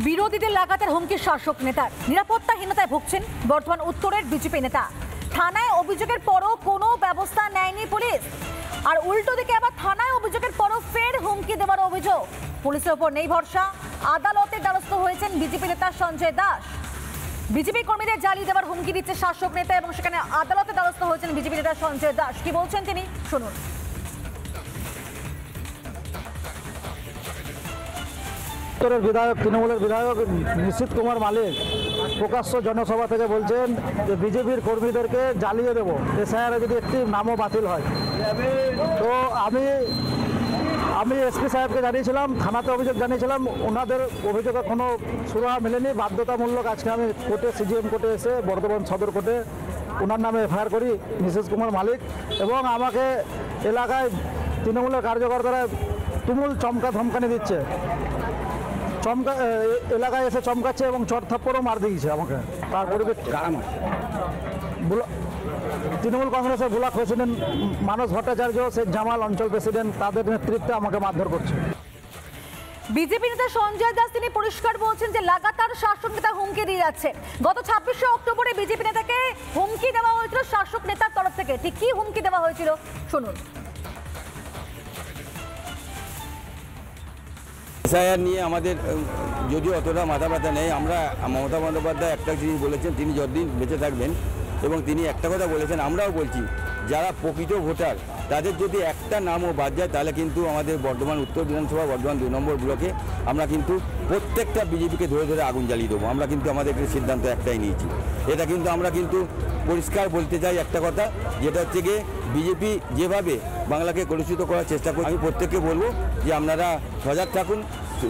বিরোধীদের লাগাতার হুমকি শাসক নেতার। নিরাপত্তাহীনতায় ভুগছেন বর্ধমান উত্তরের বিজেপি নেতা। থানায় অভিযোগের পরও কোনো ব্যবস্থা নেয়নি পুলিশ, আর উল্টো দিকে আবার থানায় অভিযোগের পরও ফের হুমকি দেওয়ার অভিযোগ। পুলিশের ওপর নেই ভরসা। আদালতে দ্বারস্থ হয়েছেন বিজেপি নেতা সঞ্জয় দাস। বিজেপি কর্মীদের জ্বালিয়ে দেওয়ার হুমকি দিচ্ছে শাসক নেতা এবং সেখানে আদালতে দ্বারস্থ হয়েছেন বিজেপি নেতা সঞ্জয় দাস। কি বলছেন তিনি, শুনুন। উত্তরের বিধায়ক, তৃণমূলের বিধায়ক নিশীথ কুমার মালিক প্রকাশ্য জনসভা থেকে বলছেন যে বিজেপির কর্মীদেরকে জ্বালিয়ে দেবো এসআইআর যদি একটি নামও বাতিল হয়। তো আমি এসপি সাহেবকে জানিয়েছিলাম, থানাতে অভিযোগ জানিয়েছিলাম, ওনাদের অভিযোগে কোনো সুরাহা মেলেনি। বাধ্যতামূলক আজকে আমি কোর্টে, সিজিএম কোর্টে এসে বর্ধমান সদর কোর্টে ওনার নামে এফআইআর করি, নিশীথ কুমার মালিক। এবং আমাকে এলাকায় তৃণমূলের কার্যকর্তারা তুমুল ধমকানি দিচ্ছে, এলাকায় এসে চমকাচ্ছে এবং চট থাপ্পড়ও মার দিয়েছে আমাকে। তারপরে তৃণমূল কংগ্রেসের ব্লক প্রেসিডেন্ট মানস ভট্টাচার্য, শেখ জামাল অঞ্চল প্রেসিডেন্ট, তাদের নেতৃত্বে আমাকে মারধর করছে। বিজেপি নেতা সঞ্জয় দাস তিনি পরিষ্কার বলছেন যে লাগাতার শাসক নেতা হুমকি দিয়ে যাচ্ছে। গত 26শে অক্টোবরে বিজেপি নেতাকে হুমকি দেওয়া হয়েছিল শাসক নেতার তরফ থেকে। ঠিক কি হুমকি দেওয়া হয়েছিল শুনুন। এসআইআর নিয়ে আমাদের যদিও অতটা মাথা ব্যথা নেই। আমরা মমতা বন্দ্যোপাধ্যায় একটা জিনিস বলেছেন, তিনি যতদিন বেঁচে থাকবেন, এবং তিনি একটা কথা বলেছেন, আমরাও বলছি, যারা প্রকৃত ভোটার তাদের যদি একটা নামও বাদ যায় তাহলে কিন্তু আমাদের বর্ধমান উত্তর বিধানসভা, বর্ধমান 2 নম্বর ব্লকে আমরা কিন্তু প্রত্যেকটা বিজেপিকে ধরে ধরে আগুন জ্বালিয়ে দেবো। আমরা কিন্তু আমাদের সিদ্ধান্ত একটাই নিয়েছি। এটা কিন্তু আমরা কিন্তু পরিষ্কার বলতে চাই একটা কথা, যেটা হচ্ছে গিয়ে বিজেপি যেভাবে বাংলাকে কলুষিত করার চেষ্টা করে, আমি প্রত্যেককে বলবো যে আপনারা সজাগ থাকুন,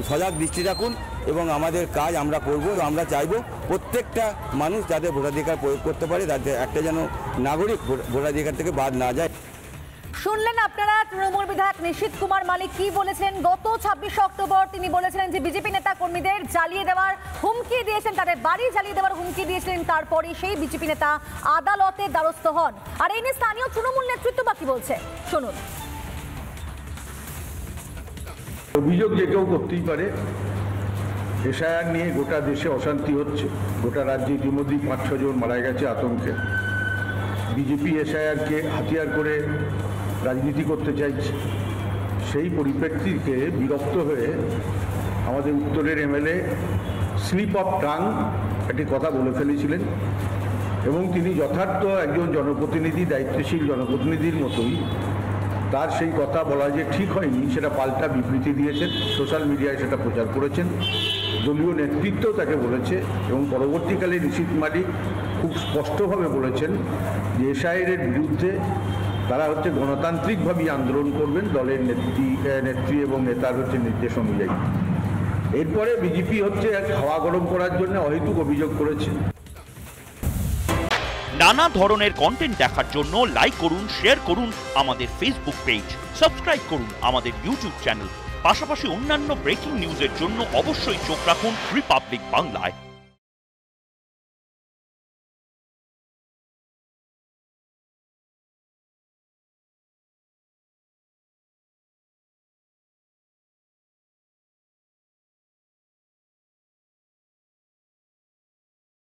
সজাগ দৃষ্টি রাখুন এবং আমাদের কাজ আমরা করব। আমরা চাইব প্রত্যেকটা মানুষ যাদের ভোটাধিকার প্রয়োগ করতে পারে, তাদের একটা যেন নাগরিক ভোটাধিকার থেকে বাদ না যায়। শুনলেন আপনারা তৃণমূল বিধায়ক নিশীথ কুমার মালিক কি বলেছেন। গত 26শে অক্টোবর তিনি বলেছিলেন যে বিজেপি নেতা কর্মীদের জ্বালিয়ে দেওয়ার হুমকি দিয়েছেন, তাদের বাড়ি জ্বালিয়ে দেওয়ার হুমকি দিয়েছিলেন। তারপরে সেই বিজেপি নেতা আদালতে দ্বারস্থ হন। আর এই নিয়ে স্থানীয় তৃণমূল নেতৃত্ব বা কি বলছে শুনুন। অভিযোগ যে কেউ করতেই পারে। এসআইআর নিয়ে গোটা দেশে অশান্তি হচ্ছে, গোটা রাজ্যে ইতিমধ্যেই 5-6 জন মারা গেছে আতঙ্কে। বিজেপি এসআইআরকে হাতিয়ার করে রাজনীতি করতে চাইছে। সেই পরিপ্রেক্ষিতে বিরক্ত হয়ে আমাদের উত্তরের এমএলএ স্লিপ অফ টাং একটি কথা বলে ফেলেছিলেন এবং তিনি যথার্থ একজন জনপ্রতিনিধি, দায়িত্বশীল জনপ্রতিনিধির মতোই তার সেই কথা বলা যে ঠিক হয়নি সেটা পাল্টা বিবৃতি দিয়েছেন, সোশ্যাল মিডিয়ায় সেটা প্রচার করেছেন, দলীয় নেতৃত্বও তাকে বলেছে এবং পরবর্তীকালে নিশীথ মালিক খুব স্পষ্টভাবে বলেছেন যে এসআইআরের বিরুদ্ধে তারা গণতান্ত্রিকভাবেই আন্দোলন করবেন দলের নেত্রী এবং নেতার নির্দেশ অনুযায়ী। এরপরে বিজেপি হাওয়া গরম করার জন্য অহেতুক অভিযোগ করেছে। নানা ধরনের কন্টেন্ট দেখার জন্য লাইক করুন, শেয়ার করুন আমাদের ফেসবুক পেজ, সাবস্ক্রাইব করুন আমাদের ইউটিউব চ্যানেল। পাশাপাশি অন্যান্য ব্রেকিং নিউজের জন্য অবশ্যই চোখ রাখুন রিপাবলিক বাংলায়।